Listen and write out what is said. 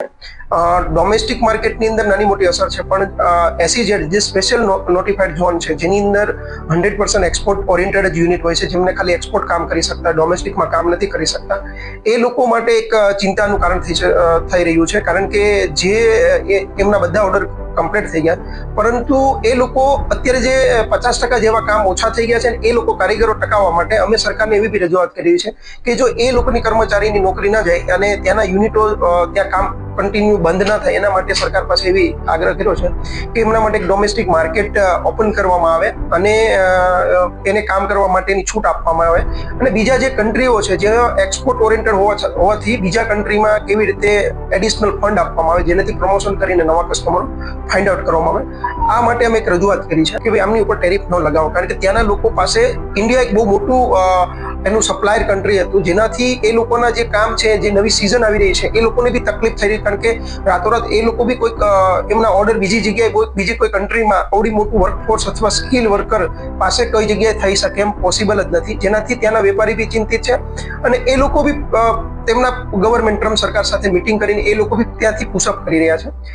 Domestic માર્કેટની અંદર નાની મોટી અસર છે, પણ SEZ જે સ્પેશિયલ નોટિફાઈડ ઝોન છે, જેની અંદર 100% એક્સપોર્ટ ઓરિએન્ટેડ જ યુનિટ હોય છે, જેમને ખાલી એક્સપોર્ટ કામ કરી શકતા, ડોમેસ્ટિકમાં કામ નથી કરી શકતા, એ લોકો માટે એક ચિંતાનું કારણ થઈ રહ્યું છે, કારણ કે જે એમના બધા ઓર્ડર કમ્પ્લીટ થઈ ગયા, પરંતુ એ લોકો અત્યારે જે 50% જેવા કામ ઓછા થઈ ગયા છે, એ લોકો કારીગરો ટકાવવા માટે અમે સરકારને એવી બી રજૂઆત કરી છે કે જો એ લોકોની કર્મચારીની નોકરી ના જાય અને ત્યાંના યુનિટો ત્યાં કામ કન્ટિન્યુ બંધ ના થાય, એના માટે સરકાર પાસે એવી આગ્રહ કર્યો છે કે એમના માટે ડોમેસ્ટિક માર્કેટ ઓપન કરવામાં આવે અને એને કામ કરવા માટેની છૂટ આપવામાં આવે, અને બીજા જે કન્ટ્રીઓ છે જે એક્સપોર્ટ ઓરિએન્ટેડ હોવાથી બીજા કન્ટ્રીમાં કેવી રીતે એડિશનલ ફંડ આપવામાં આવે, જેનાથી પ્રમોશન કરીને નવા કસ્ટમરો ફાઇન્ડ આઉટ કરવામાં આવે. આ માટે અમે એક રજૂઆત કરી છે કે ભાઈ આમની ઉપર ટેરિફ ન લગાવો, કારણ કે ત્યાંના લોકો પાસે ઇન્ડિયા એક બહુ મોટું એનું સપ્લાયર કન્ટ્રી હતું, જેનાથી એ લોકોના જે કામ છે, જે નવી સિઝન આવી રહી છે, એ લોકોને બી તકલીફ થઈ રહી, કારણ કે રાતોરાત એ લોકો બી કોઈક એમના ઓર્ડર બીજી જગ્યાએ બીજી કોઈ કન્ટ્રીમાં આવડી મોટું વર્કફોર્સ અથવા સ્કિલ વર્કર પાસે કઈ જગ્યાએ થઈ શકે એમ પોસિબલ જ નથી, જેનાથી ત્યાંના વેપારી બી ચિંતિત છે, અને એ લોકો બી તેમના ગવર્મેન્ટ ટર્મ સરકાર સાથે મીટિંગ કરીને એ લોકો બી ત્યાંથી પુશઅપ કરી રહ્યા છે.